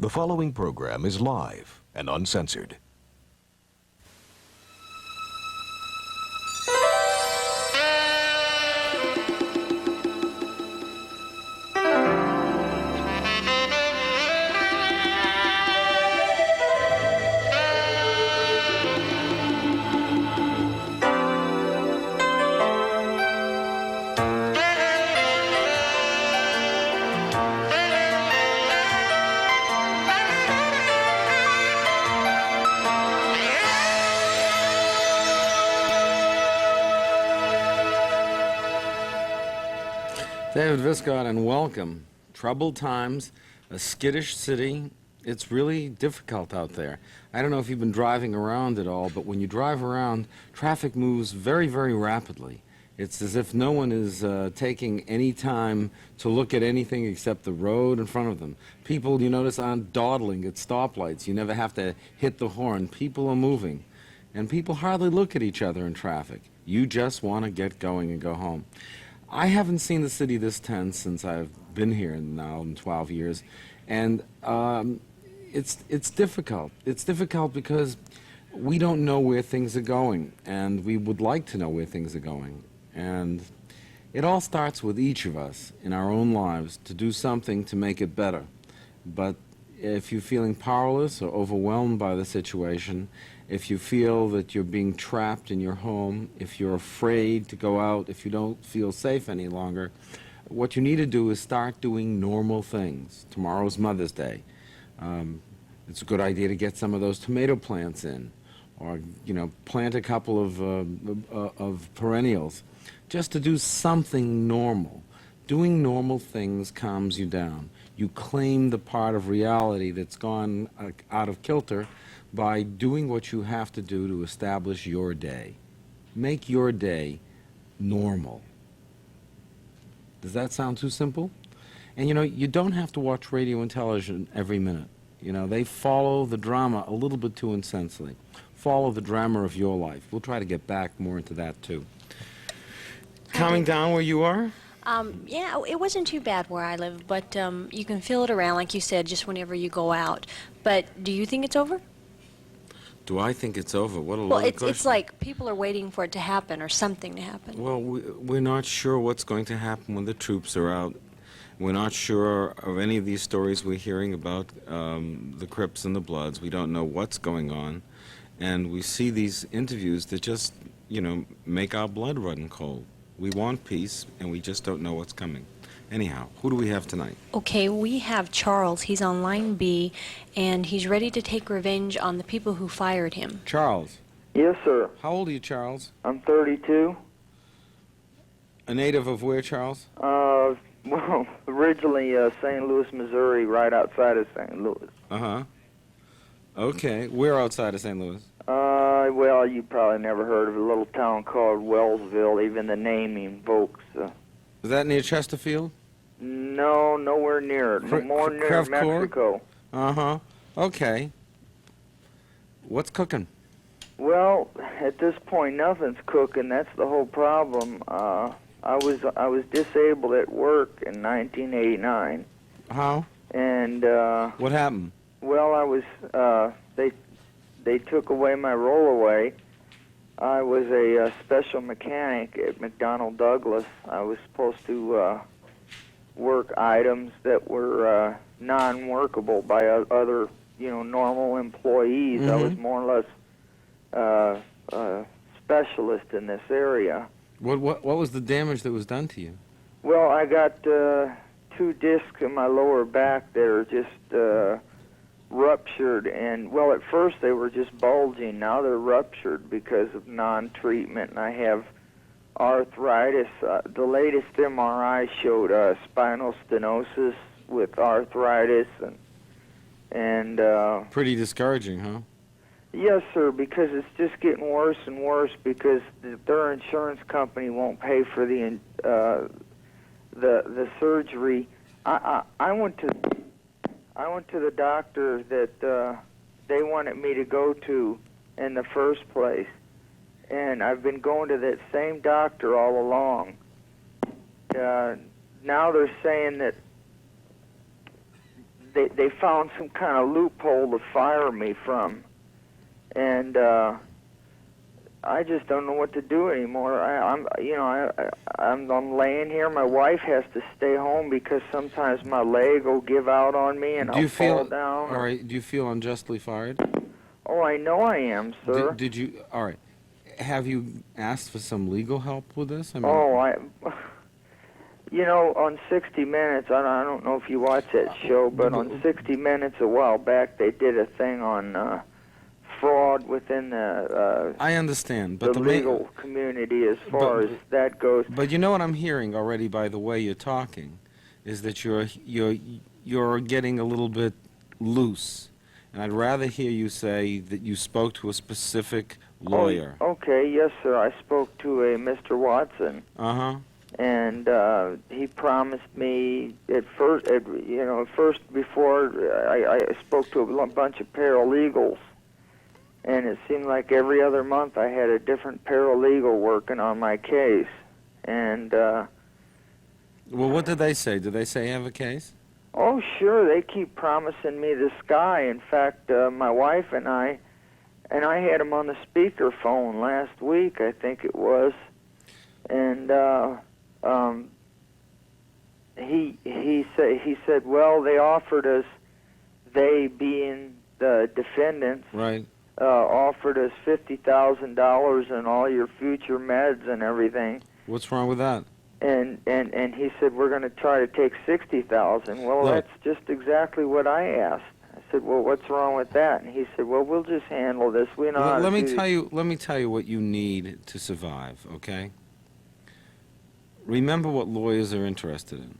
The following program is live and uncensored. David Viscott, and welcome. Troubled times, a skittish city. It's really difficult out there. I don't know if you've been driving around at all, but when you drive around, traffic moves very, very rapidly. It's as if no one is taking any time to look at anything except the road in front of them. People, you notice, aren't dawdling at stoplights. You never have to hit the horn. People are moving. And people hardly look at each other in traffic. You just want to get going and go home. I haven't seen the city this tense since I've been here now in 12 years, and it's difficult. It's difficult because we don't know where things are going, and we would like to know where things are going. And it all starts with each of us in our own lives to do something to make it better. But if you're feeling powerless or overwhelmed by the situation, if you feel that you're being trapped in your home, if you're afraid to go out, if you don't feel safe any longer, what you need to do is start doing normal things. Tomorrow's Mother's Day. It's a good idea to get some of those tomato plants in, or plant a couple of perennials, just to do something normal. Doing normal things calms you down. You claim the part of reality that's gone out of kilter by doing what you have to do to establish your day. Make your day normal. Does that sound too simple? And you don't have to watch radio and television every minute. They follow the drama a little bit too intensely. Follow the drama of your life. We'll try to get back more into that too. Calming down where you are? Yeah, it wasn't too bad where I live, but you can feel it around, like you said, just whenever you go out. But do you think it's over? Do I think it's over? What a Well, loaded question. it's like people are waiting for it to happen or something to happen. Well, we're not sure what's going to happen when the troops are out. We're not sure of any of these stories we're hearing about the Crips and the Bloods. We don't know what's going on. And we see these interviews that just, make our blood run cold. We want peace, and we just don't know what's coming. Anyhow, who do we have tonight? Okay, we have Charles. He's on line B, and he's ready to take revenge on the people who fired him. Charles. Yes, sir. How old are you, Charles? I'm 32. A native of where, Charles? Well, originally St. Louis, Missouri, right outside of St. Louis. Uh-huh. Okay. Where outside of St. Louis? Well, you probably never heard of a little town called Wellsville. Even the name invokes. Is that near Chesterfield? No, nowhere near it. More near Mexico. Uh-huh. Okay. What's cooking? Well, at this point, nothing's cooking. That's the whole problem. I was disabled at work in 1989. How? And what happened? Well, I was they took away my rollaway. I was a special mechanic at McDonnell Douglas. I was supposed to work items that were non-workable by other, normal employees. Mm-hmm. I was more or less a specialist in this area. What was the damage that was done to you? Well, I got 2 discs in my lower back that are just ruptured, and well, at first they were just bulging. Now they're ruptured because of non-treatment, and I have arthritis. The latest MRI showed spinal stenosis with arthritis, and pretty discouraging, huh? Yes, sir, because it's just getting worse and worse because their insurance company won't pay for the surgery. I went to the doctor that they wanted me to go to in the first place, and I've been going to that same doctor all along. Now they're saying that they found some kind of loophole to fire me from, and I just don't know what to do anymore. I'm laying here. My wife has to stay home because sometimes my leg will give out on me and I'll fall down. All right. Do you feel unjustly fired? Oh, I know I am, sir. Did you? All right. Have you asked for some legal help with this? I mean, on 60 Minutes, I don't know if you watch that show, but on 60 Minutes a while back, they did a thing on fraud within the I understand, but the legal community as far as that goes. But you know what I'm hearing already by the way you're talking, is that you're getting a little bit loose, and I'd rather hear you say that you spoke to a specific lawyer. Oh, okay, yes, sir. I spoke to a Mr. Watson. Uh-huh. And he promised me at first before I spoke to a bunch of paralegals, and it seemed like every other month I had a different paralegal working on my case. And well, what did they say? Did they say you have a case? Oh, sure. They keep promising me the sky. In fact, my wife and I had him on the speakerphone last week, I think it was, and he said, well, they offered us, they being the defendants, right, offered us $50,000 and all your future meds and everything. What's wrong with that? And he said, we're going to try to take $60,000. Well, Look, that's just exactly what I asked. I said, well, what's wrong with that? And he said, well, we'll just handle this. We know how to let me do tell you. Let me tell you what you need to survive. Okay. Remember what lawyers are interested in.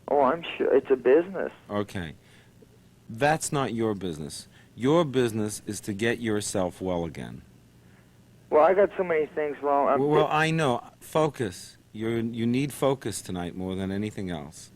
Oh, I'm sure. It's a business. Okay. That's not your business. Your business is to get yourself well again. Well, I got so many things wrong. Well, I know. Focus. You need focus tonight more than anything else.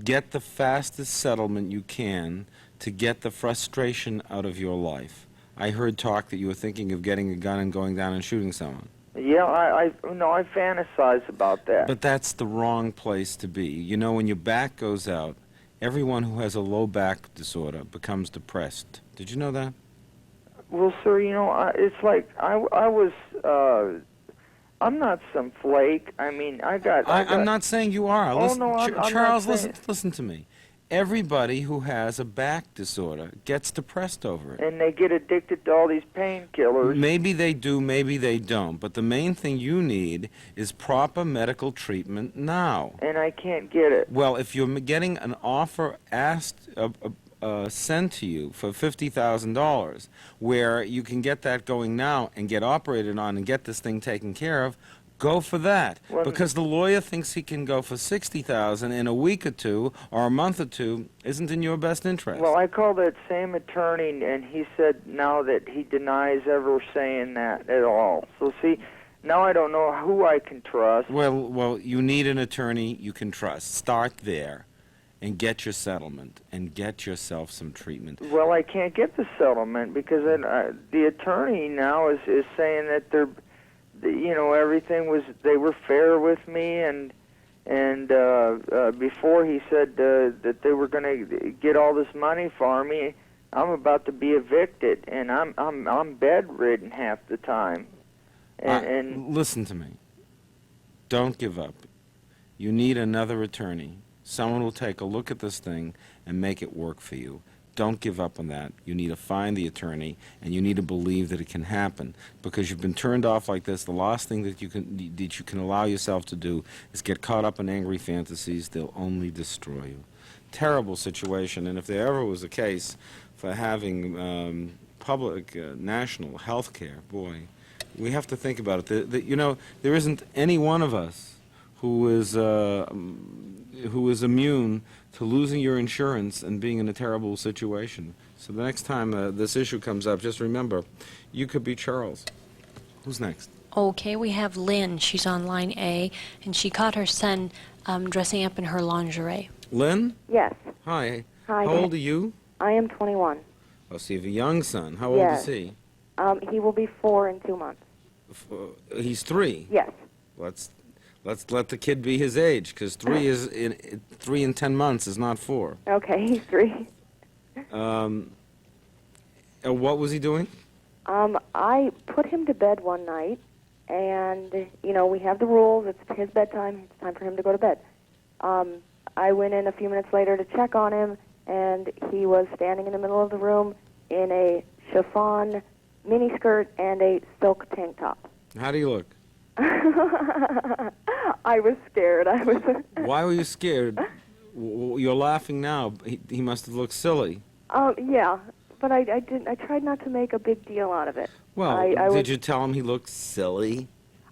Get the fastest settlement you can to get the frustration out of your life. I heard talk that you were thinking of getting a gun and going down and shooting someone. Yeah, I fantasize about that. But that's the wrong place to be. You know, when your back goes out, everyone who has a low back disorder becomes depressed. Did you know that? Well, sir, it's like I'm not some flake. I mean, I'm not saying you are. Oh, Listen, no, I'm Charles, not saying... listen to me. Everybody who has a back disorder gets depressed over it. And they get addicted to all these painkillers. Maybe they do, maybe they don't. But the main thing you need is proper medical treatment now. And I can't get it. Well, if you're getting an offer sent to you for $50,000, where you can get that going now and get operated on and get this thing taken care of, go for that. Well, because the lawyer thinks he can go for $60,000 in a week or two or a month or two isn't in your best interest. Well, I called that same attorney, and he said now that he denies ever saying that at all. So, see, now I don't know who I can trust. Well, you need an attorney you can trust. Start there and get your settlement and get yourself some treatment. Well, I can't get the settlement because the attorney now is saying that everything they were fair with me, and before he said that they were going to get all this money for me. I'm about to be evicted, and I'm bedridden half the time. And listen to me. Don't give up. You need another attorney. Someone will take a look at this thing and make it work for you. Don't give up on that. You need to find the attorney, and you need to believe that it can happen. Because you've been turned off like this, the last thing that you can allow yourself to do is get caught up in angry fantasies. They'll only destroy you. Terrible situation, and if there ever was a case for having public national health care, boy, we have to think about it. There isn't any one of us who is immune to losing your insurance and being in a terrible situation. So the next time this issue comes up, just remember, you could be Charles. Who's next? Okay, we have Lynn. She's on line A, and she caught her son dressing up in her lingerie. Lynn? Yes. Hi. Hi. How old are you? I am 21. Oh, so you have a young son. How old Yes. is he? He will be 4 in 2 months. He's 3. Yes. Well, Let's let the kid be his age, because 3 and 10 months is not 4. Okay, he's 3. What was he doing? I put him to bed one night, and, we have the rules. It's his bedtime. It's time for him to go to bed. I went in a few minutes later to check on him, and he was standing in the middle of the room in a chiffon miniskirt and a silk tank top. How do you look? I was scared. Why were you scared? You're laughing now. He must have looked silly. Yeah, but I didn't. I tried not to make a big deal out of it. Well, did you tell him he looked silly?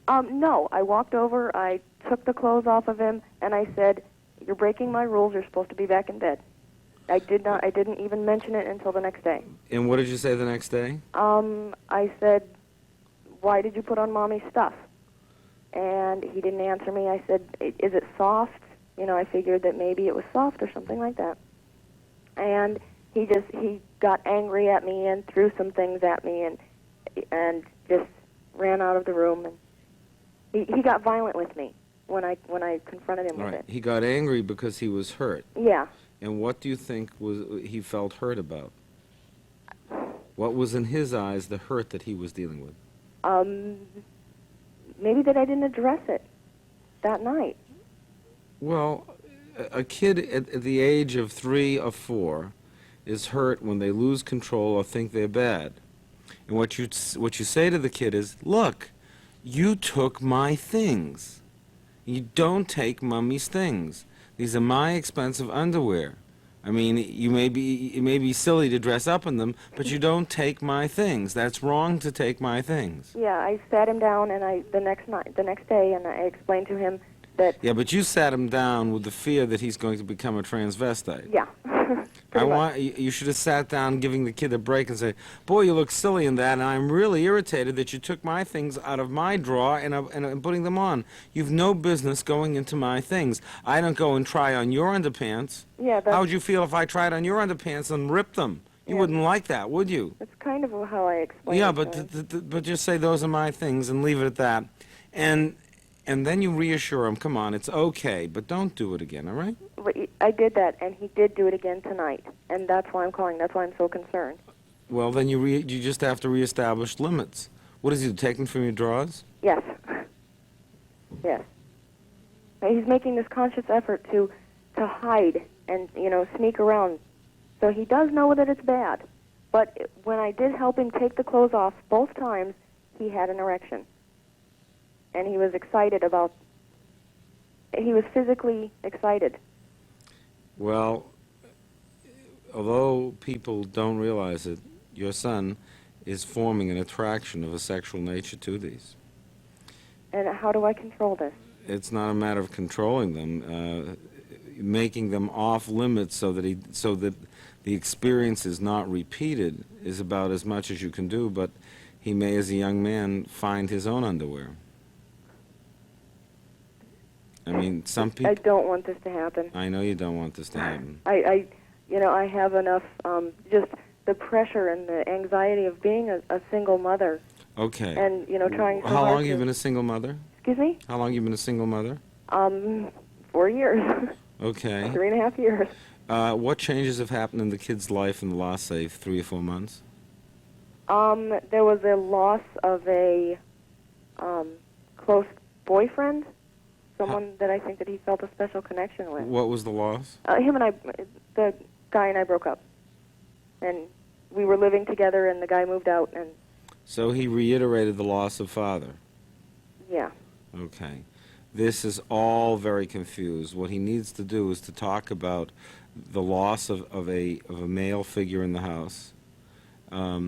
No. I walked over. I took the clothes off of him, and I said, "You're breaking my rules. You're supposed to be back in bed." I didn't even mention it until the next day. And what did you say the next day? I said, "Why did you put on Mommy's stuff?" And he didn't answer me. I said, "Is it soft?" I figured that maybe it was soft or something like that. And he got angry at me and threw some things at me and just ran out of the room. And he got violent with me when I confronted him with it. He got angry because he was hurt. Yeah. And what do you think he felt hurt about? What was in his eyes the hurt that he was dealing with? Maybe that I didn't address it that night. Well, a kid at the age of 3 or 4 is hurt when they lose control or think they're bad. And what you say to the kid is, "Look, you took my things. You don't take Mummy's things. These are my expensive underwear. I mean, it may be silly to dress up in them, but you don't take my things. That's wrong to take my things." Yeah, I sat him down, and the next day, and I explained to him that. Yeah, but you sat him down with the fear that he's going to become a transvestite. Yeah. You should have sat down, giving the kid a break, and say, "Boy, you look silly in that, and I'm really irritated that you took my things out of my drawer and putting them on. You've no business going into my things. I don't go and try on your underpants. Yeah. How would you feel if I tried on your underpants and ripped them? You wouldn't like that, would you?" That's kind of how I explained Yeah, it. but just say those are my things and leave it at that, and then you reassure him, "Come on, it's okay, but don't do it again, all right?" But I did that, and he did do it again tonight, and that's why I'm calling. That's why I'm so concerned. Well, then you just have to reestablish limits. What does he do, take them from your drawers? Yes. Yes. He's making this conscious effort to hide and, sneak around. So he does know that it's bad. But when I did help him take the clothes off both times, he had an erection. And he was excited he was physically excited. Well, although people don't realize it, your son is forming an attraction of a sexual nature to these. And how do I control this? It's not a matter of controlling them, making them off limits so that the experience is not repeated is about as much as you can do, but he may, as a young man, find his own underwear. I mean, some people... I don't want this to happen. I know you don't want this to happen. I have enough, just the pressure and the anxiety of being a single mother. Okay. And, trying so How hard long have you been a single mother? Excuse me? How long have you been a single mother? 4 years. Okay. 3.5 years. What changes have happened in the kid's life in the last, say, 3 or 4 months? There was a loss of a close boyfriend, someone that I think that he felt a special connection with. What was the loss? The guy and I broke up. And we were living together, and the guy moved out, and... So he reiterated the loss of father. Yeah. Okay. This is all very confused. What he needs to do is to talk about the loss of a male figure in the house. There's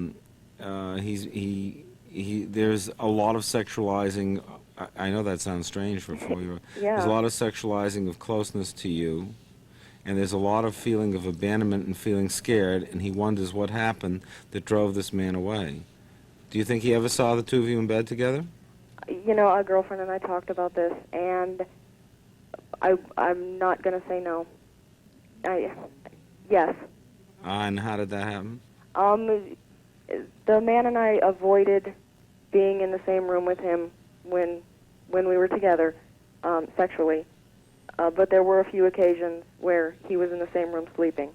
a lot of sexualizing. I know that sounds strange for a 4-year-old. Yeah. There's a lot of sexualizing of closeness to you, and there's a lot of feeling of abandonment and feeling scared, and he wonders what happened that drove this man away. Do you think he ever saw the two of you in bed together? A girlfriend and I talked about this, and I'm not going to say no. Yes. And how did that happen? The man and I avoided being in the same room with him when we were together, sexually. But there were a few occasions where he was in the same room sleeping.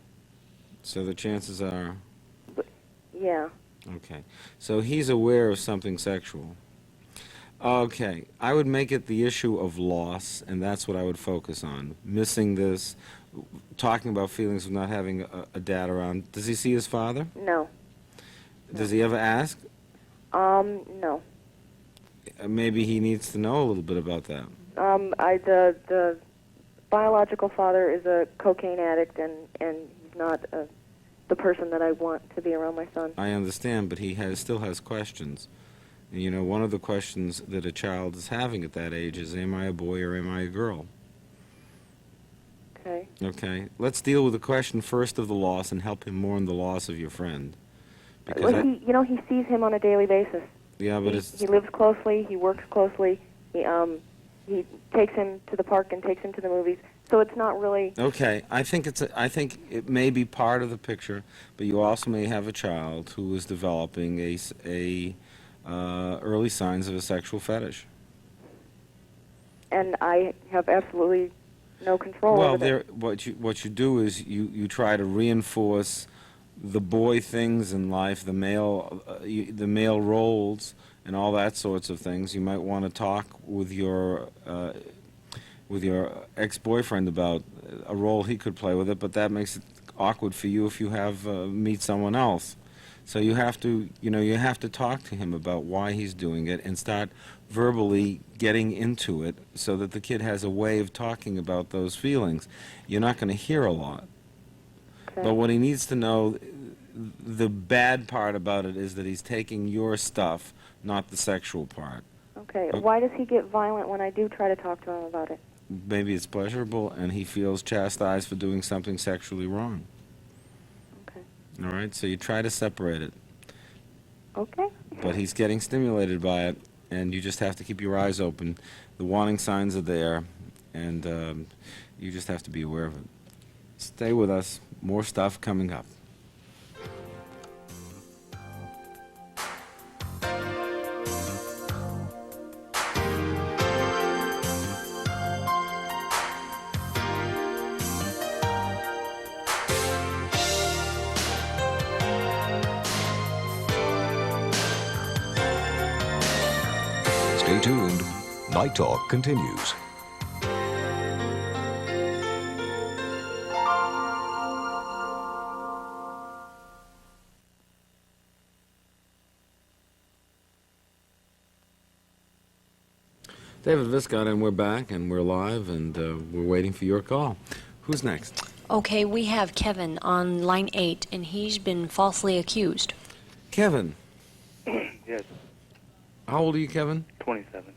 So the chances are... Yeah. Okay. So he's aware of something sexual. Okay. I would make it the issue of loss, and that's what I would focus on. Missing this, talking about feelings of not having a dad around. Does he see his father? No. Does he ever ask? No. Maybe he needs to know a little bit about that. The biological father is a cocaine addict, and he's not the person that I want to be around my son. I understand, but he still has questions. And, you know, one of the questions that a child is having at that age is, am I a boy or am I a girl? Okay. Okay. Let's deal with the question first of the loss and help him mourn the loss of your friend. Well, he sees him on a daily basis. Yeah, but he lives closely. He works closely. He takes him to the park and takes him to the movies. So it's not really... Okay, I think it may be part of the picture, but you also may have a child who is developing early signs of a sexual fetish. And I have absolutely no control over that. What you do is you try to reinforce the boy things in life, the male roles, and all that sorts of things. You might want to talk with your ex-boyfriend about a role he could play with it, but that makes it awkward for you if you have meet someone else. So you have to talk to him about why he's doing it and start verbally getting into it so that the kid has a way of talking about those feelings. You're not going to hear a lot. Okay. But what he needs to know, the bad part about it is that he's taking your stuff, not the sexual part. Okay. Why does he get violent when I do try to talk to him about it? Maybe it's pleasurable and he feels chastised for doing something sexually wrong. Okay. All right, so you try to separate it. Okay. But he's getting stimulated by it, and you just have to keep your eyes open. The warning signs are there, and you just have to be aware of it. Stay with us. More stuff coming up. Stay tuned. Night Talk continues. David Viscott, and we're back, and we're live, and we're waiting for your call. Who's next? Okay, we have Kevin on line 8, and he's been falsely accused. Kevin. Yes, How old are you, Kevin? 27.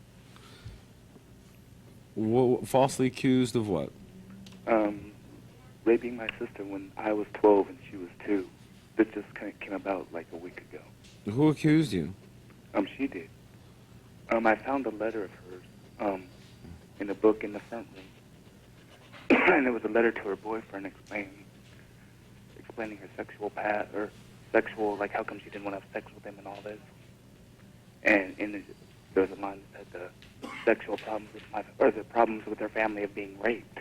Falsely accused of what? Raping my sister when I was 12 and she was 2. This just came about like a week ago. Who accused you? She did. I found a letter of hers in a book in the front room. And it was a letter to her boyfriend explaining her sexual path, or sexual, like how come she didn't want to have sex with him and all this. And there was a line that said the sexual problems with the problems with her family of being raped.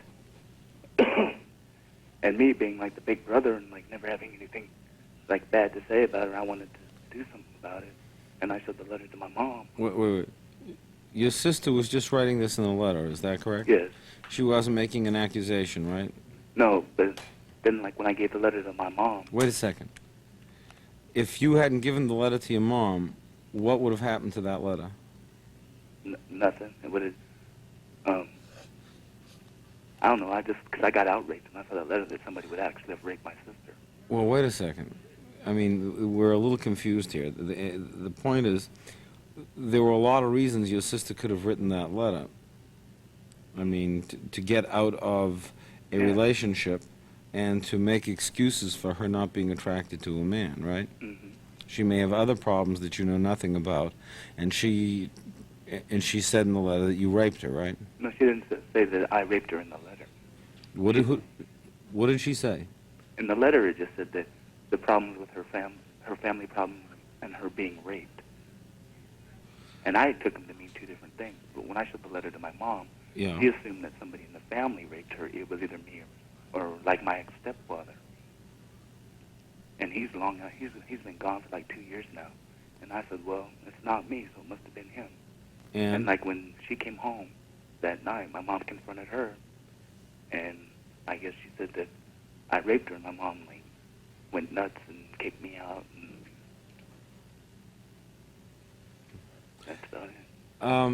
And me being like the big brother and like never having anything like bad to say about it, I wanted to do something about it. And I showed the letter to my mom. Wait. Your sister was just writing this in a letter, is that correct? Yes. She wasn't making an accusation, right? No, but then like when I gave the letter to my mom. Wait a second. If you hadn't given the letter to your mom, what would have happened to that letter? Nothing. It would have, I don't know, because I got outraged and I saw that letter that somebody would actually have raped my sister. Well, wait a second. I mean, we're a little confused here. The point is, there were a lot of reasons your sister could have written that letter. I mean, to get out of a relationship and to make excuses for her not being attracted to a man, right? Mm-hmm. She may have other problems that you know nothing about, and she said in the letter that you raped her, right? No, she didn't say that I raped her in the letter. What did she say? In the letter, it just said that the problems with her family problems, and her being raped. And I took them to mean two different things. But when I showed the letter to my mom, Yeah. He assumed that somebody in the family raped her. It was either me or like my ex-stepfather. And he's been gone for like 2 years now. And I said, well, it's not me, so it must have been him. And like when she came home that night, my mom confronted her, and I guess she said that I raped her, and my mom like went nuts and kicked me out. And that's about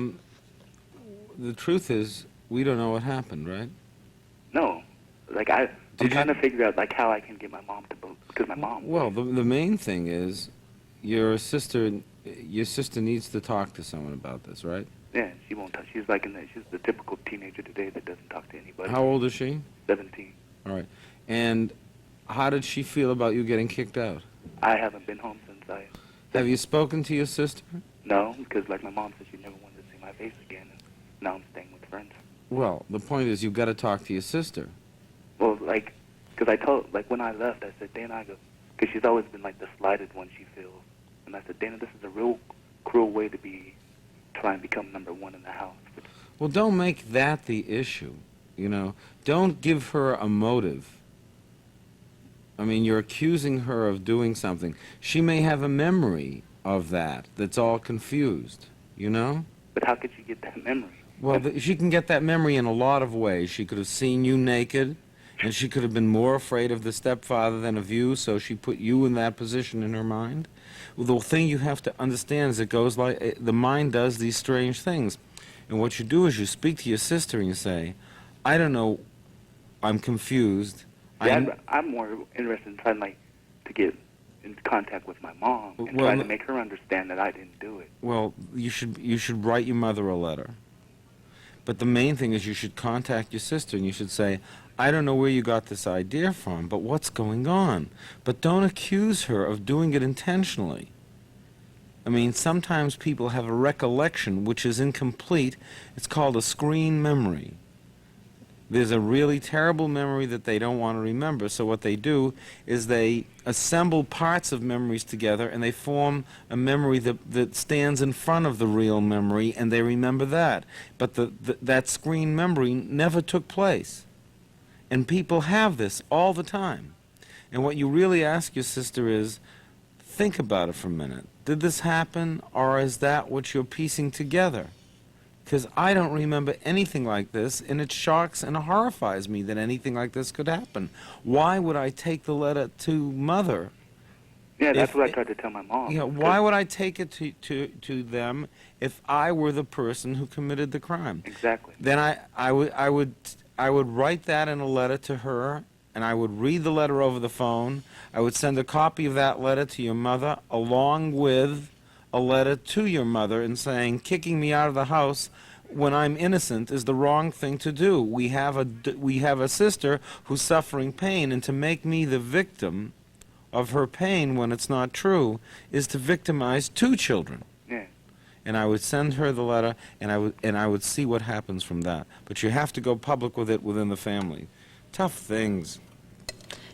it. The truth is, we don't know what happened, right? No, like I'm trying to figure out like how I can get my mom to vote because my mom. Well, the main thing is, your sister needs to talk to someone about this, right? Yeah, she won't touch. She's like she's the typical teenager today that doesn't talk to anybody. How old is she? 17. All right. And how did she feel about you getting kicked out? I haven't been home since I. Have you spoken to your sister? No, because like my mom said, she never wanted to see my face again. And now I'm staying with friends. Well, the point is, you've got to talk to your sister. Well, like, because I told, like, when I left, I said, Dana, because she's always been like the slighted one she feels. And I said, Dana, this is a real cruel way to try and become number one in the house. Well, don't make that the issue, you know. Don't give her a motive. I mean, you're accusing her of doing something. She may have a memory of that's all confused, you know? But how could she get that memory? Well, she can get that memory in a lot of ways. She could have seen you naked, and she could have been more afraid of the stepfather than of you, so she put you in that position in her mind. Well, the thing you have to understand is it goes like, the mind does these strange things. And what you do is you speak to your sister and you say, I don't know, I'm confused. Yeah, I'm more interested in trying to get in contact with my mom and try to make her understand that I didn't do it. Well, you should write your mother a letter. But the main thing is you should contact your sister and you should say, I don't know where you got this idea from, but what's going on? But don't accuse her of doing it intentionally. I mean, sometimes people have a recollection which is incomplete. It's called a screen memory. There's a really terrible memory that they don't want to remember, so what they do is they assemble parts of memories together and they form a memory that stands in front of the real memory, and they remember that. But that screen memory never took place. And people have this all the time. And what you really ask your sister is, think about it for a minute. Did this happen, or is that what you're piecing together? Because I don't remember anything like this, and it shocks and horrifies me that anything like this could happen. Why would I take the letter to Mother? Yeah, that's what I tried to tell my mom. You know, why would I take it to them if I were the person who committed the crime? Exactly. Then I would write that in a letter to her, and I would read the letter over the phone. I would send a copy of that letter to your mother, along with a letter to your mother and saying, kicking me out of the house when I'm innocent is the wrong thing to do. We have a sister who's suffering pain, and to make me the victim of her pain when it's not true is to victimize two children. Yeah. And I would send her the letter, and I would see what happens from that. But you have to go public with it within the family. Tough things.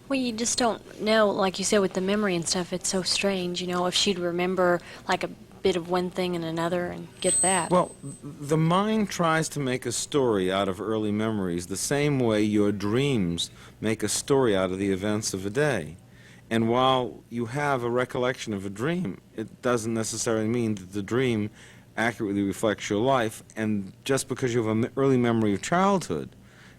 Well, you just don't know, like you said, with the memory and stuff, it's so strange, you know, if she'd remember like a bit of one thing and another and get that. Well, the mind tries to make a story out of early memories the same way your dreams make a story out of the events of a day. And while you have a recollection of a dream, it doesn't necessarily mean that the dream accurately reflects your life. And just because you have an early memory of childhood,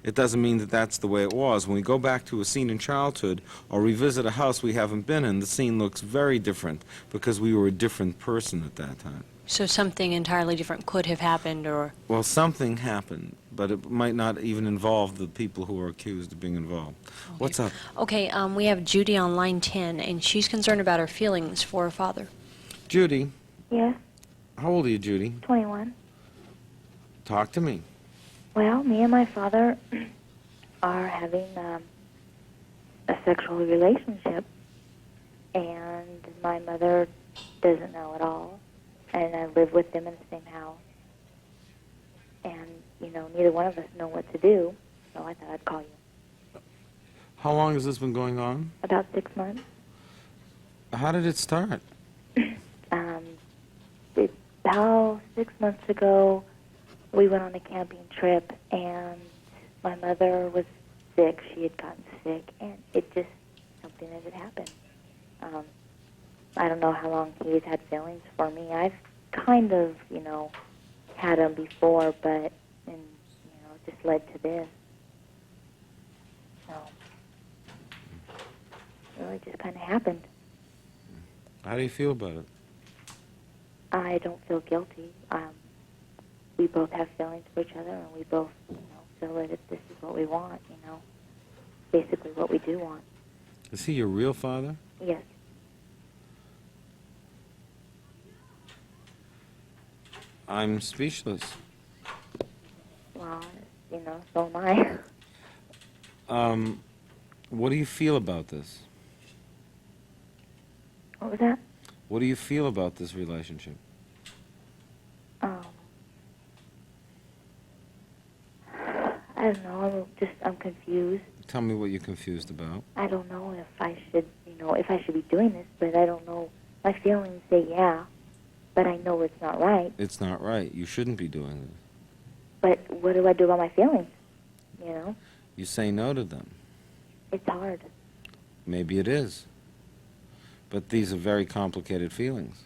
it doesn't mean that that's the way it was. When we go back to a scene in childhood or revisit a house we haven't been in, the scene looks very different because we were a different person at that time. So something entirely different could have happened, or... Well, something happened, but it might not even involve the people who are accused of being involved. Okay. What's up? Okay, we have Judy on line 10, and she's concerned about her feelings for her father. Judy. Yes, How old are you, Judy? 21. Talk to me. Well, me and my father are having a sexual relationship, and my mother doesn't know at all, and I live with them in the same house, and, you know, neither one of us know what to do, so I thought I'd call you. How long has this been going on? About 6 months. How did it start? About 6 months ago, we went on a camping trip, and my mother was sick. She had gotten sick, and it just, something that had happened. I don't know how long he's had feelings for me. I've kind of, had them before, but, it just led to this. So, it really just kind of happened. How do you feel about it? I don't feel guilty. We both have feelings for each other, and we both, feel that if this is what we want, basically what we do want. Is he your real father? Yes. I'm speechless. Well, so am I. What do you feel about this? What was that? What do you feel about this relationship? I don't know. I'm confused. Tell me what you're confused about. I don't know if I should, if I should be doing this, but I don't know. My feelings say yeah, but I know it's not right. It's not right. You shouldn't be doing this. But what do I do about my feelings? You say no to them. It's hard. Maybe it is. But these are very complicated feelings.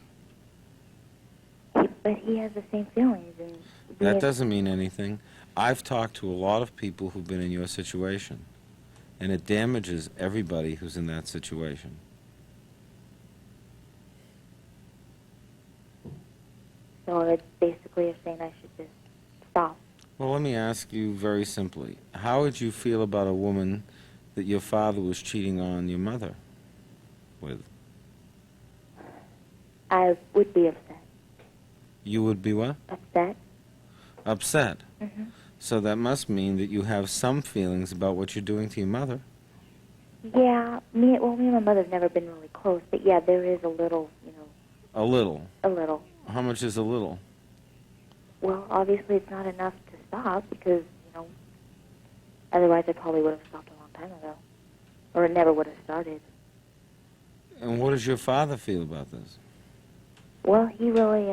But he has the same feelings. And That doesn't mean anything. I've talked to a lot of people who've been in your situation, and it damages everybody who's in that situation. So it's basically you're saying I should just stop. Well, let me ask you very simply. How would you feel about a woman that your father was cheating on your mother with? I would be upset. You would be what? Upset? Upset. Mm-hmm. So that must mean that you have some feelings about what you're doing to your mother. Yeah, me and my mother have never been really close, but yeah, there is a little, A little. A little. How much is a little? Well, obviously it's not enough to stop because, otherwise I probably would have stopped a long time ago. Or it never would have started. And what does your father feel about this? Well, he really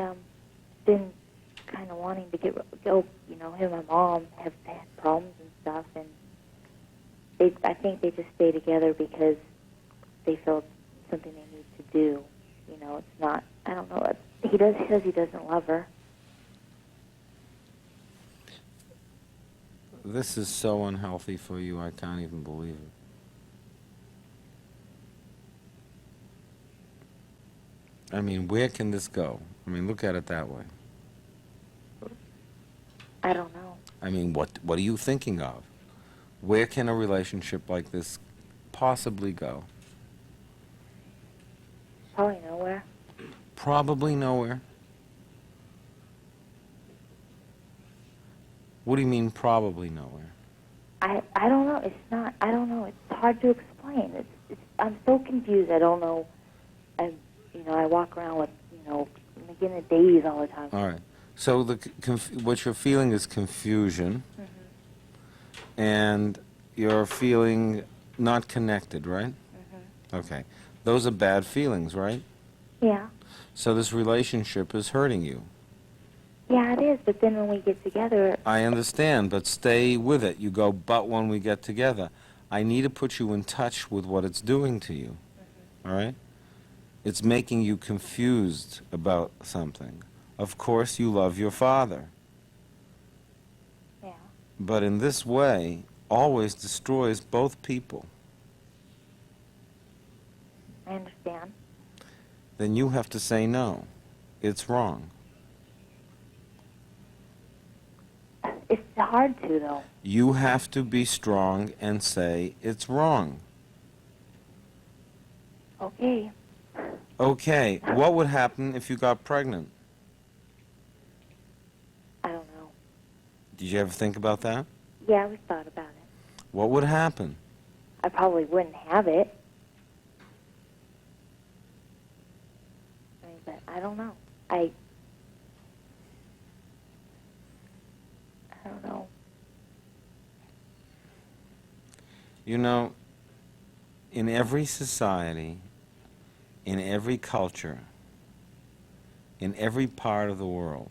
been kind of wanting to go. Him and my mom have had problems and stuff, and I think they just stay together because they feel it's something they need to do. It's not. I don't know. He says he doesn't love her. This is so unhealthy for you, I can't even believe it. I mean, where can this go? I mean, look at it that way. I don't know. I mean, what are you thinking of? Where can a relationship like this possibly go? Probably nowhere. Probably nowhere. What do you mean, probably nowhere? I don't know. It's not. I don't know. It's hard to explain. I'm so confused. I don't know. I walk around with like in a daze all the time. All right. So what you're feeling is confusion, and you're feeling not connected, right? Okay. Those are bad feelings, right? Yeah. So this relationship is hurting you. Yeah, it is. But then when we get together, I understand, but stay with it. You go, but when we get together, I need to put you in touch with what it's doing to you. All right? It's making you confused about something. Of course, you love your father. yeah. But in this way, always destroys both people. I understand. Then you have to say no. It's wrong. It's hard to, though. You have to be strong and say it's wrong. Okay. Okay, what would happen if you got pregnant? I don't know. Did you ever think about that? Yeah, we thought about it. What would happen? I probably wouldn't have it. But I don't know. I don't know. In every society, in every culture, in every part of the world,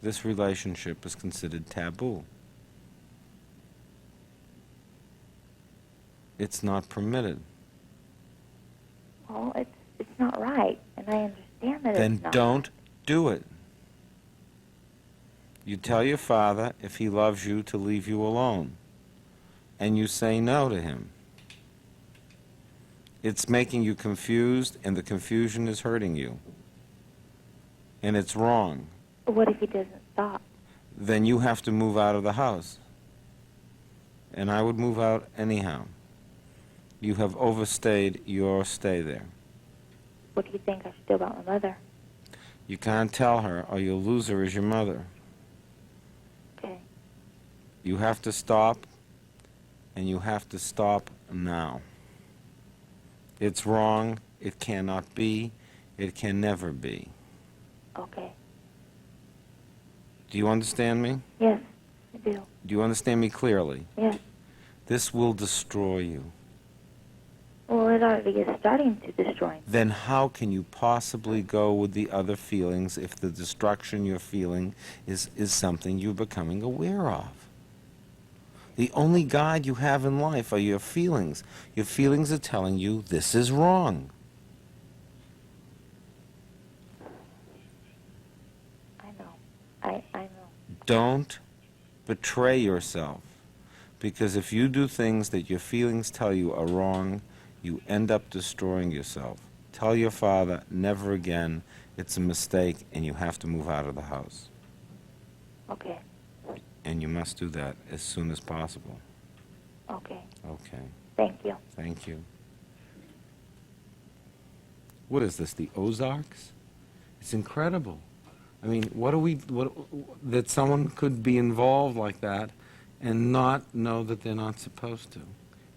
this relationship is considered taboo. It's not permitted. Well, it's not right, and I understand that Then it's not. don't do it. You tell your father, if he loves you, to leave you alone, and you say no to him. It's making you confused, and the confusion is hurting you. And it's wrong. What if he doesn't stop? Then you have to move out of the house. And I would move out anyhow. You have overstayed your stay there. What do you think I should do about my mother? You can't tell her, or you'll lose her as your mother. Okay. You have to stop, and you have to stop now. It's wrong. It cannot be. It can never be. Okay. Do you understand me? Yes, I do. Do you understand me clearly? Yes. This will destroy you. Well, it already is starting to destroy me. Then how can you possibly go with the other feelings if the destruction you're feeling is something you're becoming aware of? The only guide you have in life are your feelings. Your feelings are telling you this is wrong. I know. I know. Don't betray yourself, because if you do things that your feelings tell you are wrong, you end up destroying yourself. Tell your father, never again, it's a mistake, and you have to move out of the house. Okay. And you must do that as soon as possible. Okay. Okay, Thank you. thank you. What is this, the Ozarks? It's incredible. I mean, that someone could be involved like that and not know that they're not supposed to,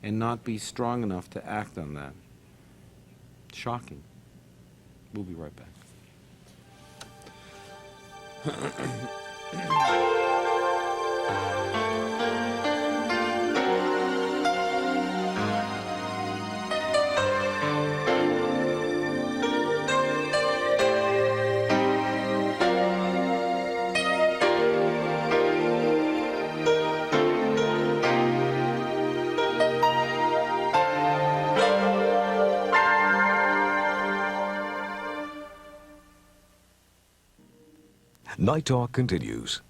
and not be strong enough to act on that. Shocking. We'll be right back. Night Talk continues.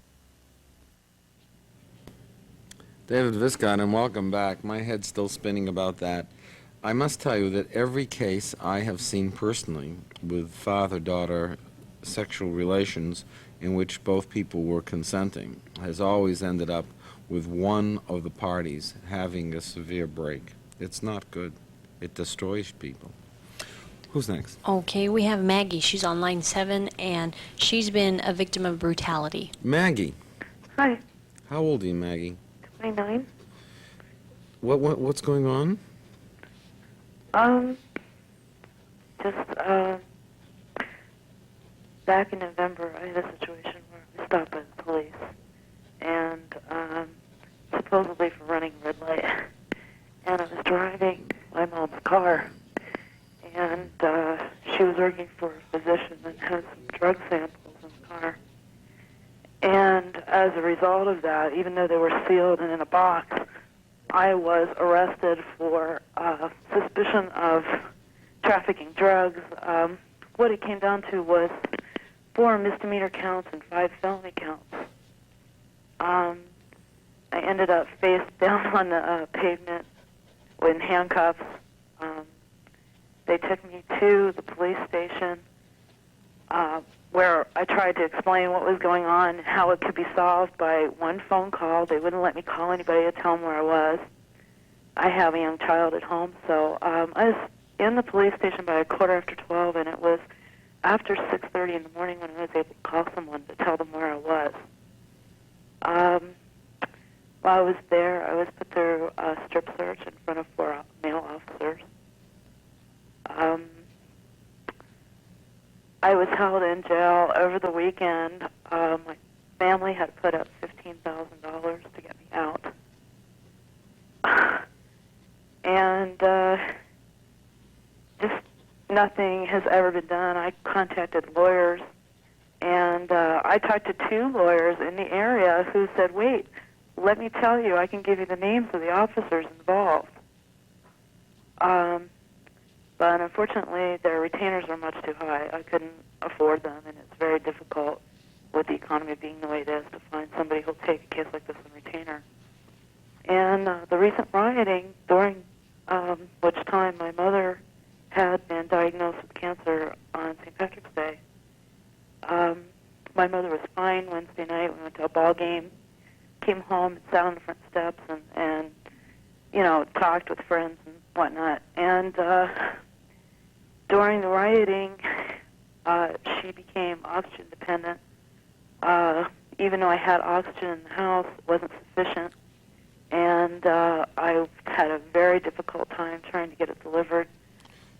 David Viscott, and welcome back. My head's still spinning about that. I must tell you that every case I have seen personally with father-daughter sexual relations in which both people were consenting has always ended up with one of the parties having a severe break. It's not good. It destroys people. Who's next? Okay, we have Maggie. She's on line 7, and she's been a victim of brutality. Maggie. Hi. How old are you, Maggie? 29. What's going on? Just back in November, I had a situation where I was stopped by the police, and supposedly for running a red light. And I was driving my mom's car, and she was working for a physician and had some drug samples in the car. And as a result of that, even though they were sealed and in a box, I was arrested for suspicion of trafficking drugs. What it came down to was 4 misdemeanor counts and 5 felony counts. I ended up face down on the pavement in handcuffs. They took me to the police station where I tried to explain what was going on, how it could be solved by one phone call. They wouldn't let me call anybody to tell them where I was. I have a young child at home, so I was in the police station by 12:15, and it was after 6:30 in the morning when I was able to call someone to tell them where I was. While I was there, I was put through a strip search in front of 4 male officers. I was held in jail over the weekend. My family had put up $15,000 to get me out. And just nothing has ever been done. I contacted lawyers And I talked to 2 lawyers in the area who said, wait, let me tell you, I can give you the names of the officers involved. But unfortunately, their retainers are much too high. I couldn't afford them, and it's very difficult with the economy being the way it is to find somebody who'll take a case like this on retainer. And the recent rioting, during which time my mother had been diagnosed with cancer on St. Patrick's Day, my mother was fine Wednesday night. We went to a ball game, came home, and sat on the front steps, and you know, talked with friends and whatnot. And during the rioting, she became oxygen dependent. Even though I had oxygen in the house, it wasn't sufficient. And I had a very difficult time trying to get it delivered.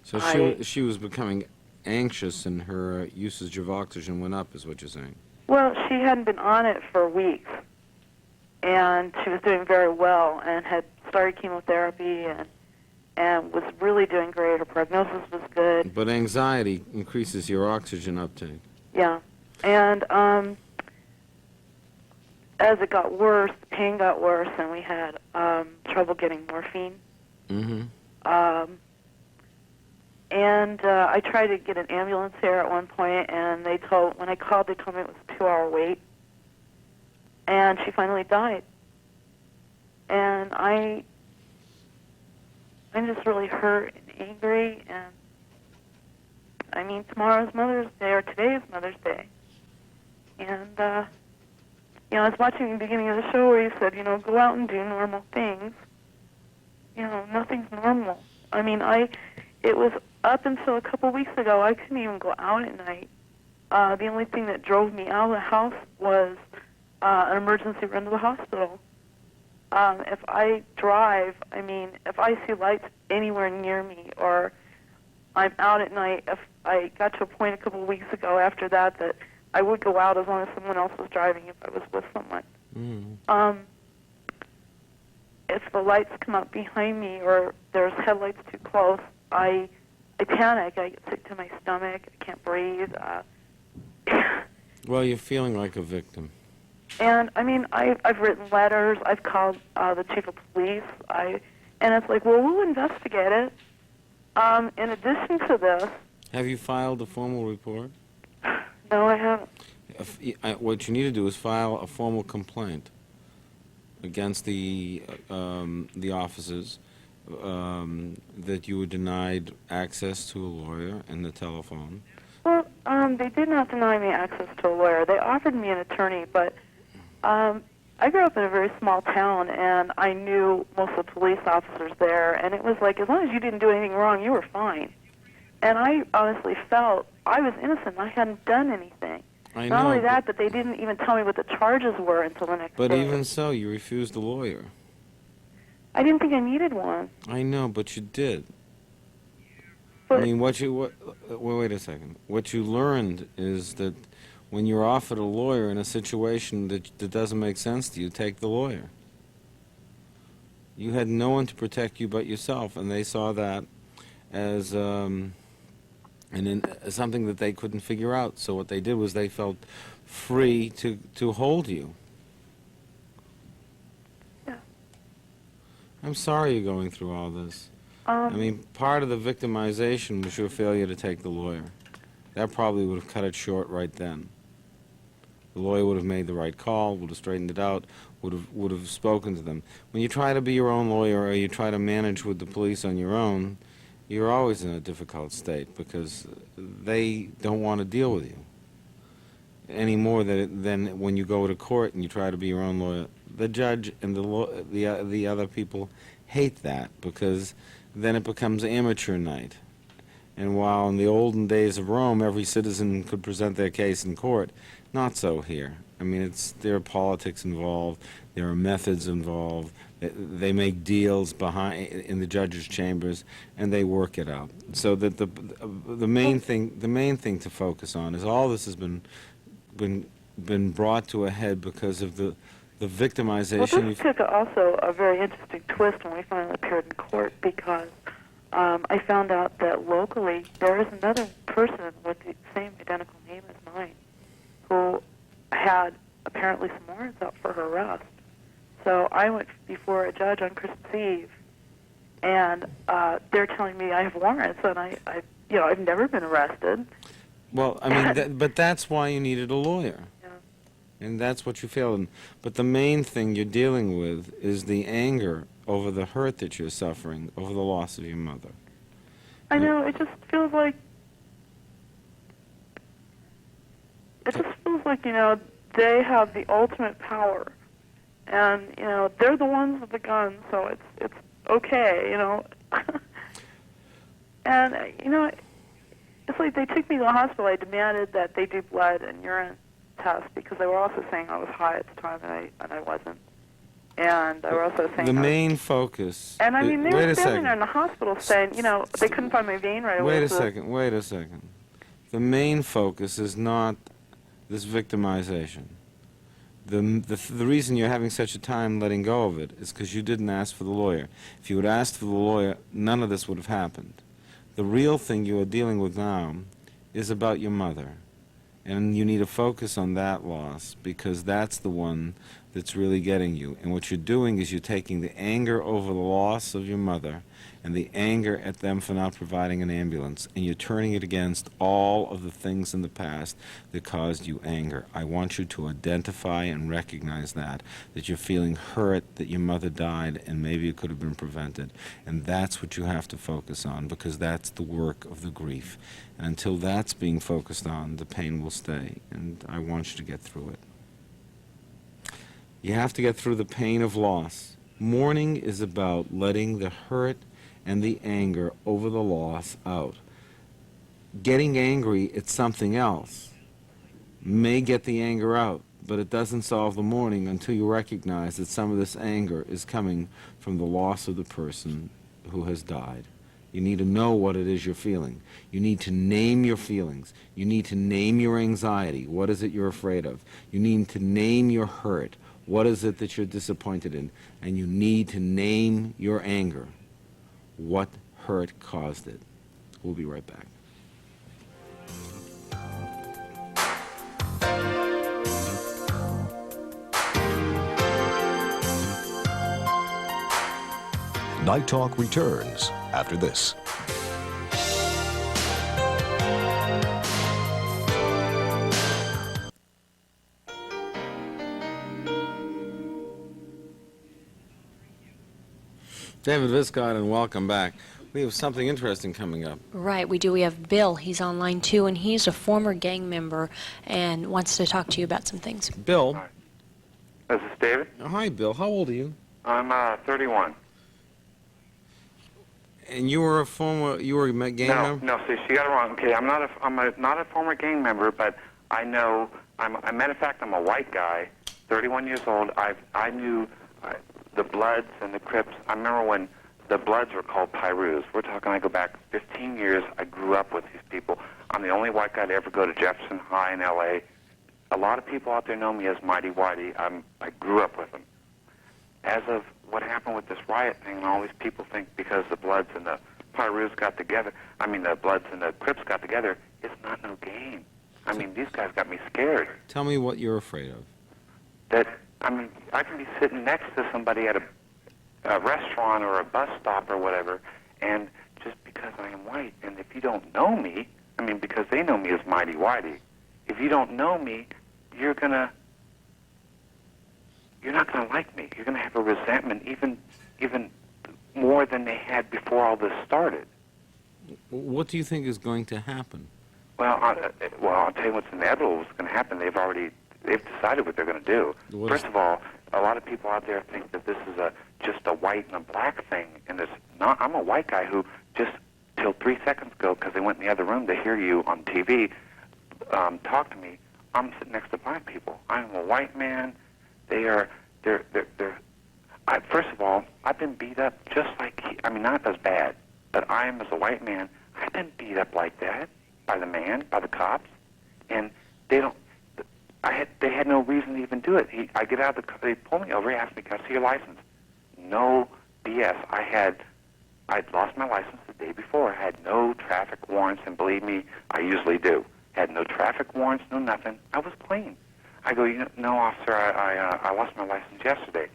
So she was becoming anxious, and her usage of oxygen went up, is what you're saying? Well, she hadn't been on it for weeks, and she was doing very well and had started chemotherapy and was really doing great. Her prognosis was good. But anxiety increases your oxygen uptake. Yeah. And as it got worse, the pain got worse, and we had trouble getting morphine. Mm-hmm. And I tried to get an ambulance here at one point, and when I called, they told me it was a 2-hour wait. And she finally died. And I'm just really hurt and angry, and I mean, tomorrow's Mother's Day, or today is Mother's Day. And, you know, I was watching the beginning of the show where you said, you know, go out and do normal things. You know, nothing's normal. I mean, it was up until a couple weeks ago, I couldn't even go out at night. The only thing that drove me out of the house was an emergency run to the hospital. If I drive, I mean, if I see lights anywhere near me, or I'm out at night, if I got to a point a couple of weeks ago after that I would go out as long as someone else was driving if I was with someone. Mm. If the lights come up behind me or there's headlights too close, I panic. I get sick to my stomach. I can't breathe. Well, you're feeling like a victim. And, I mean, I've written letters. I've called the chief of police. And it's like, well, we'll investigate it. In addition to this... Have you filed a formal report? No, I haven't. What you need to do is file a formal complaint against the officers that you were denied access to a lawyer and the telephone. Well, they did not deny me access to a lawyer. They offered me an attorney, but I grew up in a very small town, and I knew most of the police officers there, and it was like, as long as you didn't do anything wrong, you were fine. And I honestly felt I was innocent. I hadn't done anything. I Not know, only that, but they didn't even tell me what the charges were until the next But day. even so, you refused a lawyer. I didn't think I needed one. I know, but you did. But, I mean, wait a second. What you learned is that when you're offered a lawyer in a situation that doesn't make sense to you, take the lawyer. You had no one to protect you but yourself, and they saw that as something that they couldn't figure out. So what they did was they felt free to hold you. Yeah. I'm sorry you're going through all this. I I mean, part of the victimization was your failure to take the lawyer. That probably would have cut it short right then. The lawyer would have made the right call, would have straightened it out, would have spoken to them. When you try to be your own lawyer or you try to manage with the police on your own, you're always in a difficult state because they don't want to deal with you any more than when you go to court and you try to be your own lawyer. The judge and the other people hate that because then it becomes amateur night. And while in the olden days of Rome, every citizen could present their case in court, not so here. I mean, there are politics involved, there are methods involved. They make deals in the judges' chambers, and they work it out. So that the main thing to focus on is all this has been brought to a head because of the victimization. Well, this took also a very interesting twist when we finally appeared in court because I found out that locally there is another person with the same identical name as mine. and I've never been arrested. Well, I mean, but that's why you needed a lawyer. Yeah. And that's what you failed in. But the main thing you're dealing with is the anger over the hurt that you're suffering over the loss of your mother. I know, it just feels like, they have the ultimate power. And, they're the ones with the guns, so it's okay, And, it's like they took me to the hospital. I demanded that they do blood and urine tests because they were also saying I was high at the time, and I wasn't. And they were also saying the main focus. And I mean, they wait were a standing second. there in the hospital saying, they couldn't find my vein right away. Wait a second. The main focus is not this victimization. The reason you're having such a time letting go of it is because you didn't ask for the lawyer. If you had asked for the lawyer, none of this would have happened. The real thing you are dealing with now is about your mother. And you need to focus on that loss because that's the one that's really getting you. And what you're doing is you're taking the anger over the loss of your mother and the anger at them for not providing an ambulance, and you're turning it against all of the things in the past that caused you anger. I want you to identify and recognize that you're feeling hurt that your mother died and maybe it could have been prevented. And that's what you have to focus on because that's the work of the grief. And until that's being focused on, the pain will stay. And I want you to get through it. You have to get through the pain of loss. Mourning is about letting the hurt and the anger over the loss out. Getting angry at something else may get the anger out, but it doesn't solve the mourning until you recognize that some of this anger is coming from the loss of the person who has died. You need to know what it is you're feeling. You need to name your feelings. You need to name your anxiety. What is it you're afraid of? You need to name your hurt. What is it that you're disappointed in? And you need to name your anger. What hurt caused it? We'll be right back. Night Talk returns after this. David Viscott, and welcome back. We have something interesting coming up. Right, we do. We have Bill. He's on line 2, and he's a former gang member and wants to talk to you about some things. Bill. Hi. This is David. Hi, Bill. How old are you? I'm 31. And you were a gang member? No, see, she got it wrong. Okay, I'm not a former gang member, but I know, a matter of fact, I'm a white guy, 31 years old. I knew the Bloods and the Crips. I remember when the Bloods were called Pyrus. We're talking, I go back 15 years. I grew up with these people. I'm the only white guy to ever go to Jefferson High in L.A. A lot of people out there know me as Mighty Whitey. I grew up with them. As of what happened with this riot thing, and all these people think because the Bloods and the Pyrus got together, the Bloods and the Crips got together, it's not no game. These guys got me scared. Tell me what you're afraid of. I can be sitting next to somebody at a restaurant or a bus stop or whatever, and just because I am white, and if you don't know me, because they know me as Mighty Whitey, if you don't know me, you're not gonna like me. You're gonna have a resentment, even more than they had before all this started. What do you think is going to happen? Well, I'll tell you what's inevitable is going to happen. They've decided what they're going to do. First of all, a lot of people out there think that this is just a white and a black thing, and it's not. I'm a white guy who just till 3 seconds ago, because they went in the other room to hear you on TV talk to me. I'm sitting next to black people. I'm a white man. They're. First of all, I've been beat up just like not as bad, but I am as a white man. I've been beat up like that by the cops, and they don't. They had no reason to even do it. I get out of the car, they pull me over, he asked me, can I see your license? No BS. I'd lost my license the day before. I had no traffic warrants, and believe me, I usually do. Had no traffic warrants, no nothing. I was clean. I go, no, officer, I lost my license yesterday.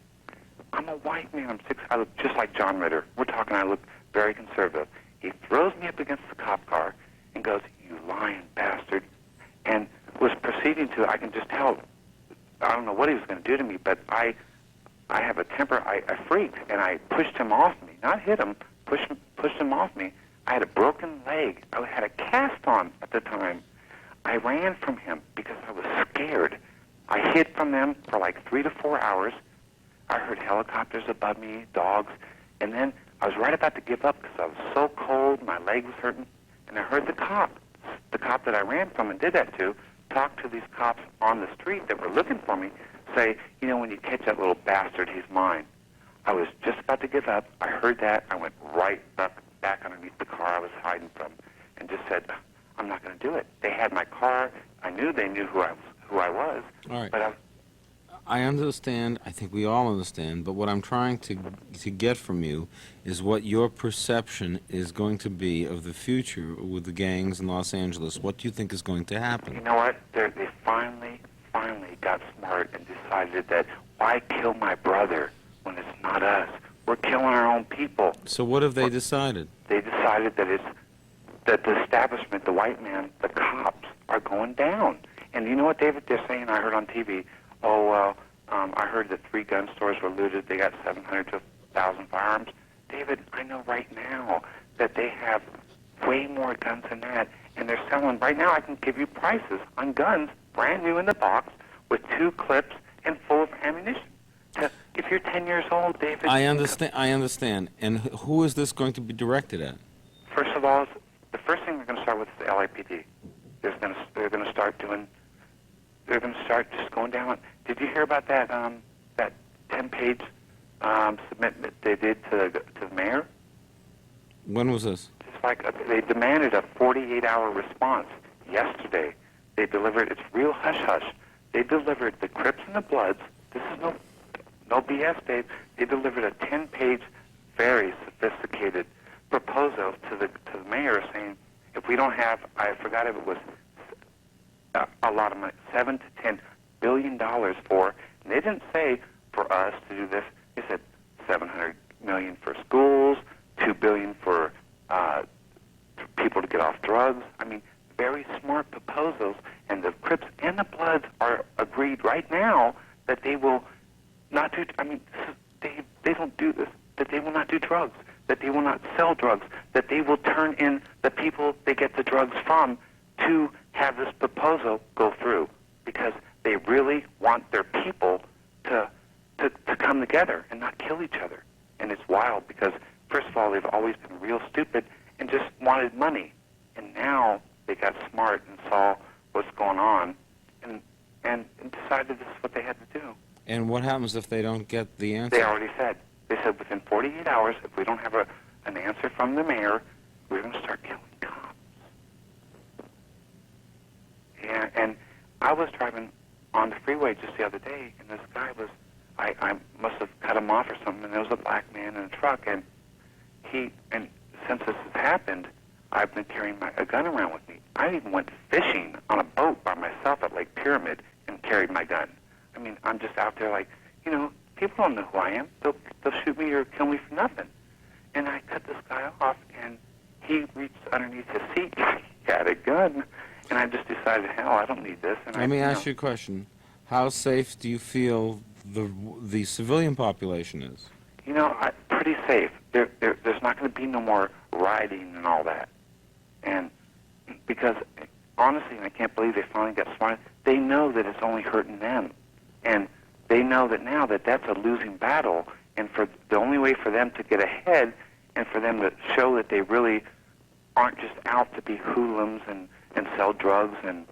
I'm a white man. I look just like John Ritter. We're talking, I look very conservative. He throws me up against the cop car and goes, "You lying bastard," and was proceeding to, I can just tell, I don't know what he was going to do to me, but I have a temper. I freaked, and I pushed him off me. Not hit him, pushed him off me. I had a broken leg. I had a cast on at the time. I ran from him because I was scared. I hid from them for like 3 to 4 hours. I heard helicopters above me, dogs, and then I was right about to give up because I was so cold, my leg was hurting, and I heard the cop that I ran from and did that to, talk to these cops on the street that were looking for me, say, "You know, when you catch that little bastard, he's mine." I was just about to give up. I heard that. I went right back underneath the car I was hiding from and just said, "I'm not going to do it." They had my car. I knew they knew who I was. All right. But I understand. I think we all understand. But what I'm trying to get from you is what your perception is going to be of the future with the gangs in Los Angeles. What do you think is going to happen? you know what? They finally got smart and decided that why kill my brother when it's not us? We're killing our own people. So what have they decided? They decided that the establishment, the white man, the cops are going down. And you know what, David? They're saying, I heard on TV, I heard that 3 gun stores were looted. They got 700 to 1,000 firearms. David, I know right now that they have way more guns than that. And they're selling, right now I can give you prices on guns, brand new in the box, with 2 clips and full of ammunition. If you're 10 years old, David... I understand. And who is this going to be directed at? First of all, the first thing they're going to start with is the LAPD. They're going to start just going down. Did you hear about that 10-page submit they did to the mayor? When was this? It's like they demanded a 48-hour response yesterday. They delivered. It's real hush-hush. They delivered the Crips and the Bloods. This is no BS, Dave. They delivered a 10-page, very sophisticated proposal to the mayor saying, if we don't have, I forgot if it was a lot of money, $7 to $10 billion for, and they didn't say for us to do this. They said $700 million for schools, $2 billion for people to get off drugs. I mean, very smart proposals, and the Crips and the Bloods are agreed right now that they will not do. I mean, they don't do this. That they will not do drugs. That they will not sell drugs. That they will turn in the people they get the drugs from to have this proposal go through, because they really want their people to come together and not kill each other. And it's wild because, first of all, they've always been real stupid and just wanted money. And now they got smart and saw what's going on and decided this is what they had to do. And what happens if they don't get the answer? They already said. They said within 48 hours, if we don't have an answer from the mayor, we're going to start killing cops. Yeah, and I was driving on the freeway just the other day, and this guy was, I must have cut him off or something, and there was a black man in a truck, and since this has happened, I've been carrying a gun around with me. I even went fishing on a boat by myself at Lake Pyramid and carried my gun. I mean, I'm just out there like, people don't know who I am. They'll shoot me or kill me for nothing. And I cut this guy off, and he reached underneath his seat. He had a gun. And I just decided, hell, I don't need this. And Let me ask you a question. How safe do you feel the civilian population is? Pretty safe. There's not going to be no more rioting and all that. And because, honestly, I can't believe they finally got smart. They know that it's only hurting them. And they know that now that that's a losing battle. And for the only way for them to get ahead and for them to show that they really aren't just out to be hoodlums and sell drugs and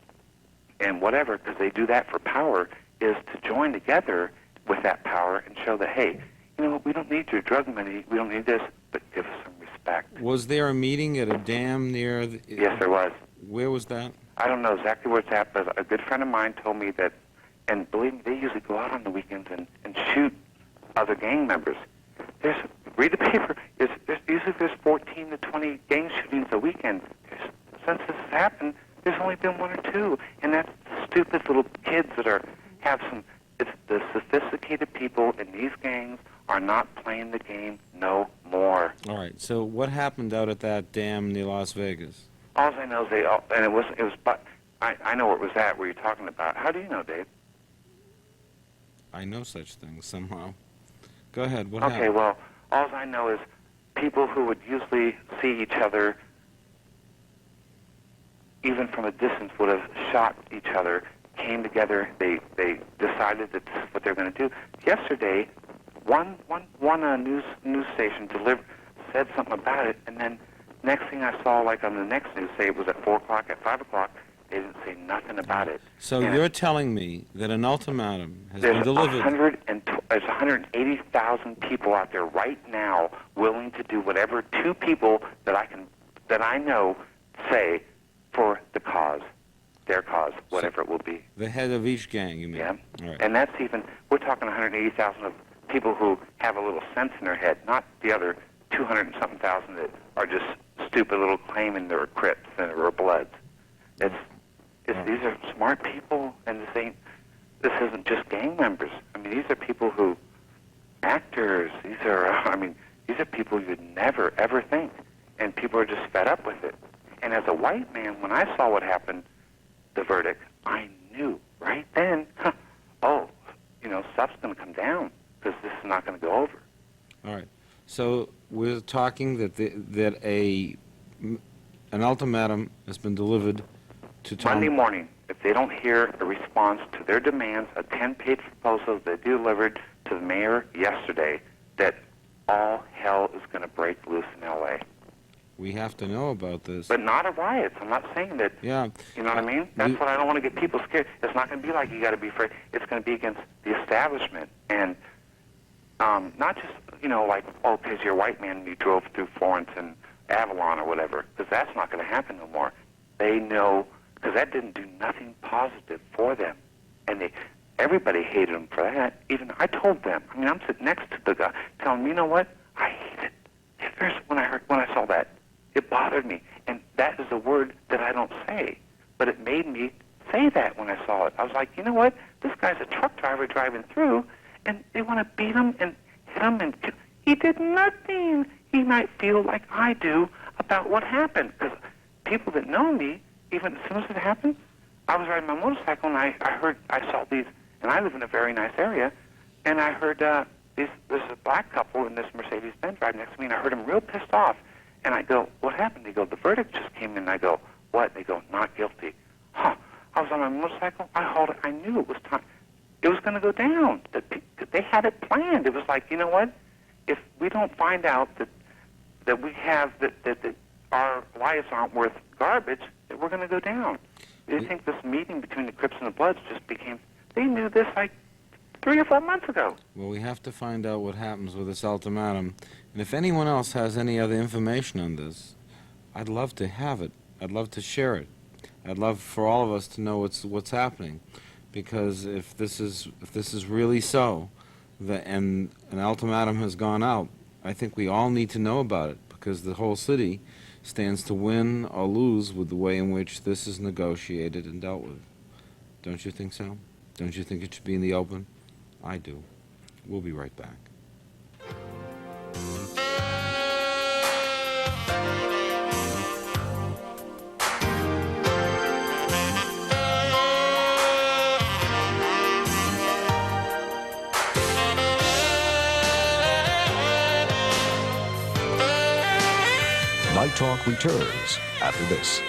whatever, because they do that for power, is to join together with that power and show that, hey, we don't need your drug money, we don't need this, but give us some respect. Was there a meeting at a dam near... Yes, there was. Where was that? I don't know exactly where it's at, but a good friend of mine told me that, and believe me, they usually go out on the weekends and shoot other gang members. Read the paper, there's 14 to 20 gang shootings a weekend. Since this has happened, there's only been 1 or 2, and that's stupid little kids that have some... It's the sophisticated people in these gangs are not playing the game no more. All right. So what happened out at that dam near Las Vegas? All I know is and it was, but I know where it was at, where you're talking about. How do you know, Dave? I know such things somehow. Go ahead. What Okay, happened? well, all I know is people who would usually see each other, even from a distance, would have shot each other, came together, they decided that this is what they're going to do. Yesterday, one news station said something about it, and then next thing I saw, like on the next news, say it was at 4 o'clock, at 5 o'clock, they didn't say nothing about it. So And you're telling me that an ultimatum has been there's delivered. there's 180,000 people out there right now willing to do whatever two people that I know say for the cause, their cause, whatever it will be. The head of each gang, you mean? Yeah. All right. And that's even, we're talking 180,000 of people who have a little sense in their head, not the other 200 and something thousand that are just stupid little claiming they're Crips and or Bloods. These are smart people, and this isn't just gang members. I mean, these are people who, actors, these are people you'd never, ever think. And people are just fed up with it. And as a white man, when I saw what happened, the verdict, I knew right then, stuff's going to come down because this is not going to go over. All right. So we're talking that an ultimatum has been delivered to Tom. Monday morning, if they don't hear a response to their demands, a 10-page proposal they delivered to the mayor yesterday, that all hell is going to break loose in L.A. We have to know about this. But not a riot. I'm not saying that. Yeah. You know what I mean? That's what I don't want to get people scared. It's not going to be like you got to be afraid. It's going to be against the establishment. And not just, because you're a white man and you drove through Florence and Avalon or whatever, because that's not going to happen no more. They know, because that didn't do nothing positive for them. And everybody hated them for that. Even I told them. I mean, I'm sitting next to the guy telling him, you know what? I hate it. When I saw that, it bothered me. And that is a word that I don't say. But it made me say that when I saw it. I was like, you know what? This guy's a truck driver driving through, and they want to beat him and hit him and kill. He did nothing. He might feel like I do about what happened. Because people that know me, even as soon as it happened, I was riding my motorcycle and I saw these, and I live in a very nice area, and I heard there's a black couple in this Mercedes-Benz driving next to me, and I heard them real pissed off. And I go, what happened? They go, the verdict just came in. And I go, what? They go, not guilty. Huh. I was on my motorcycle. I hauled it. I knew it was time. It was going to go down. They had it planned. It was like, you know what? If we don't find out that we have, that our lives aren't worth garbage, that we're going to go down. They think this meeting between the Crips and the Bloods just became, they knew this like 3 or 4 months ago. Well, we have to find out what happens with this ultimatum. And if anyone else has any other information on this, I'd love to have it. I'd love to share it. I'd love for all of us to know what's happening, because if this is really so, and an ultimatum has gone out, I think we all need to know about it, because the whole city stands to win or lose with the way in which this is negotiated and dealt with. Don't you think so? Don't you think it should be in the open? I do. We'll be right back. Night Talk returns after this.